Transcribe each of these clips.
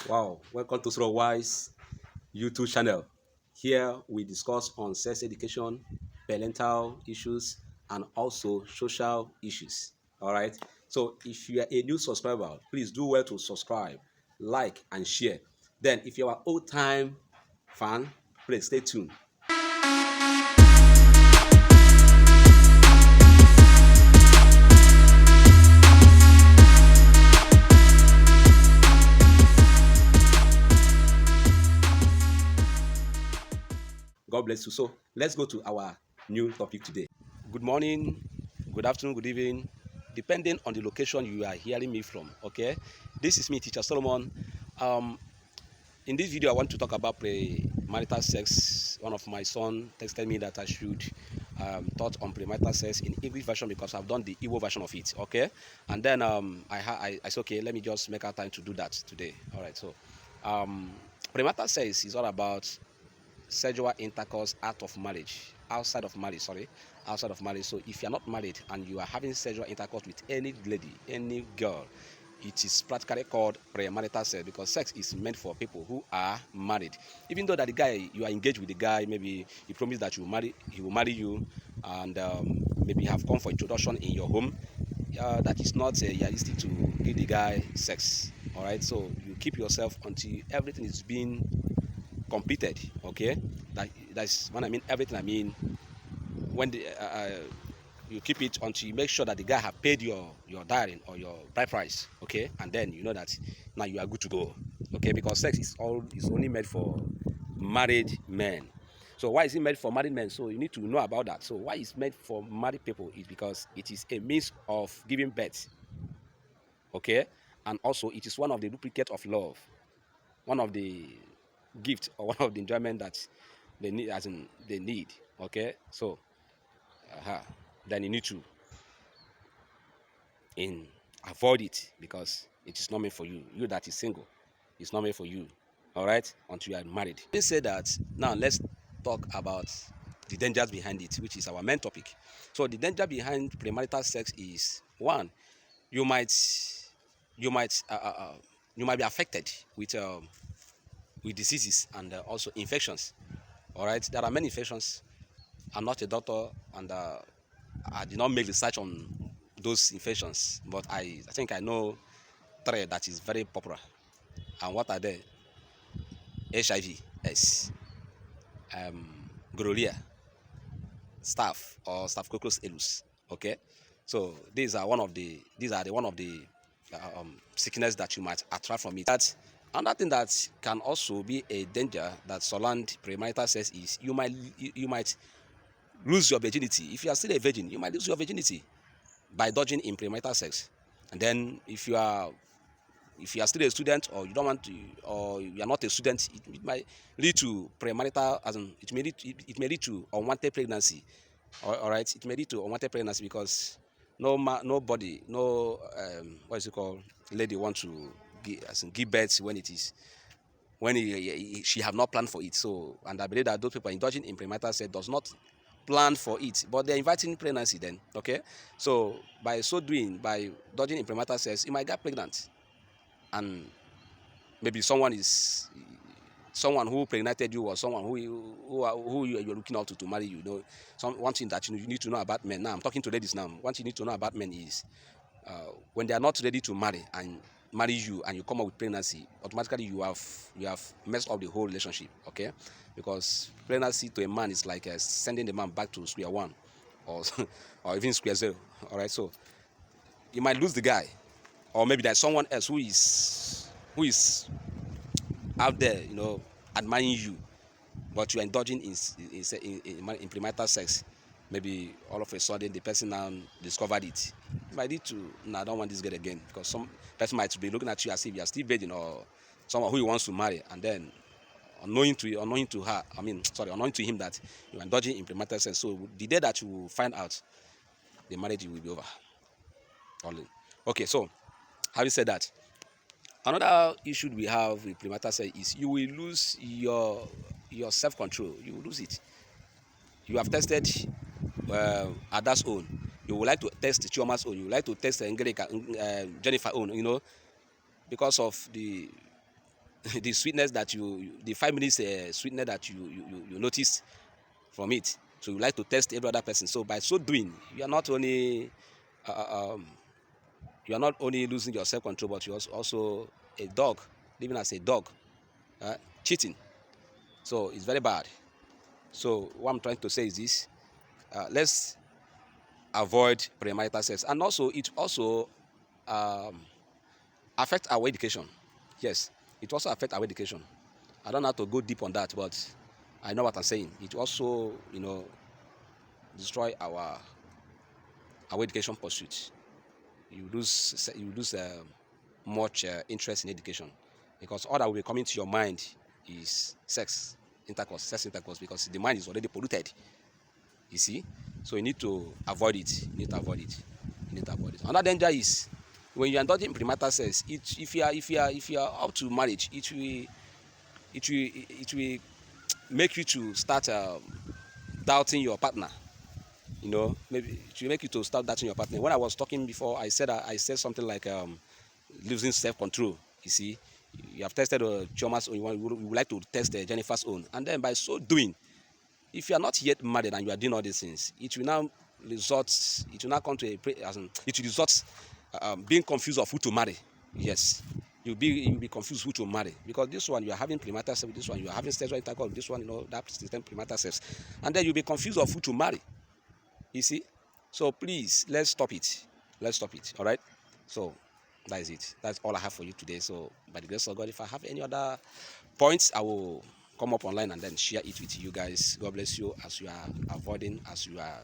Wow, welcome to Sort of Wise YouTube channel. Here we discuss on sex education, parental issues, and also social issues. All right. So if you are a new subscriber, please do well to subscribe, like, and share. Then, if you are an old-time fan, please stay tuned. God bless you. So let's go to our new topic today. Good morning, good afternoon, good evening, depending on the location you are hearing me from. Okay, this is me, Teacher Solomon. Um, in this video, I want to talk about premarital sex. One of my son texted me that I should talk on premarital sex in English version because I've done the Igbo version of it. Okay, and then I said, okay, let me just make our time to do that today. All right, so um, premarital sex is all about sexual intercourse outside of marriage. So if you're not married and you are having sexual intercourse with any lady, any girl, it is practically called premarital sex, because sex is meant for people who are married. Even though that the guy, you are engaged with the guy, maybe he promised that he will marry you, and maybe have come for introduction in your home, that is not realistic to give the guy sex. All right, so you keep yourself until everything is being completed. Okay, that's when I mean everything. I mean when you keep it until you make sure that the guy have paid your diary or your bride price. Okay, and then you know that now you are good to go. Okay, because sex is only made for married men. So why is it made for married men? So you need to know about that. So why it's made for married people is because it is a means of giving birth. Okay, and also it is one of the duplicate of love, one of the gift or one of the enjoyment that they need, as in they need. Okay, so then you need to avoid it, because it is not meant for you. You that is single, it's not meant for you. All right, until you are married. Let's say that. Now let's talk about the dangers behind it, which is our main topic. So the danger behind premarital sex is, one, you might you might you might be affected with diseases and also infections. All right, there are many infections. I'm not a doctor, and I did not make research on those infections, but I think I know three that is very popular. And what are they? HIV, yes, gonorrhea, Staphylococcus aureus. Okay, so these are the one of the sickness that you might attract from it. That another thing that can also be a danger that surround premarital sex is you might lose your virginity. If you are still a virgin, you might lose your virginity by dodging in premarital sex. And then if you are still a student, or you don't want to, or you are not a student, it might lead to premarital, as in it may lead to unwanted pregnancy. All right, it may lead to unwanted pregnancy because nobody, no what is it called, lady want to give birth when it is when she have not planned for it. So, and I believe that those people indulging in premarital sex does not plan for it, but they're inviting pregnancy then. Okay, so by so doing, by dodging in premarital sex, you might get pregnant, and maybe someone who pregnated you, or someone who you're looking out to marry you. You know, one thing that you need to know about men. Now I'm talking to ladies now. One thing you need to know about men is when they are not ready to marry you, and you come up with pregnancy, automatically you have messed up the whole relationship. Okay, because pregnancy to a man is like sending the man back to square one, or or even square zero. All right, so you might lose the guy, or maybe there's someone else who is out there, admiring you, but you are indulging in premarital sex. Maybe all of a sudden the person now discovered it. You might need to, no, I don't want this girl again, because some person might be looking at you as if you are still virgin, or someone who he wants to marry, and then unknowing to her, unknowing to him that you are indulging in premarital sex. So the day that you will find out, the marriage will be over. Okay, so having said that, another issue we have with premarital sex is you will lose your self-control. You will lose it. You have tested Ada's own. You would like to test Chioma's own. You would like to test Jennifer own. Because of the the sweetness that the 5 minutes sweetness that you notice from it. So you like to test every other person. So by so doing, you are not only uh, um, losing your self-control, but you're also a dog, living as a dog, cheating. So it's very bad. So what I'm trying to say is this: let's avoid premarital sex, and also it also um, affect our education. Yes, it also affect our education. I don't have to go deep on that, but I know what I'm saying. It also, destroy our education pursuit. You lose much interest in education, because all that will be coming to your mind is sex intercourse, because the mind is already polluted. You see, so you need to avoid it. You need to avoid it. You need to avoid it. Another danger is when you are indulging premarital sex. If you are up to marriage, it will make you to start doubting your partner. Maybe it will make you to start doubting your partner. When I was talking before, I said something like losing self-control. You see, you have tested Chioma's own. You would like to test Jennifer's own, and then by so doing, if you are not yet married and you are doing all these things, it will now come to it will result being confused of who to marry. Yes, you'll be confused who to marry, because this one you are having premarital sex with, this one you are having sexual intercourse with, this one that system premarital sex, and then you'll be confused of who to marry. You see, so please, let's stop it. Let's stop it. All right. So that is it. That's all I have for you today. So by the grace of God, if I have any other points, I will come up online and then share it with you guys. God bless you as you are as you are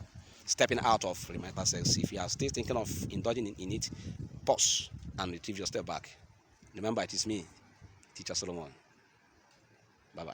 stepping out of premarital sex. If you are still thinking of indulging in it, pause and retrieve your step back. Remember, it is me, Teacher Solomon. Bye bye.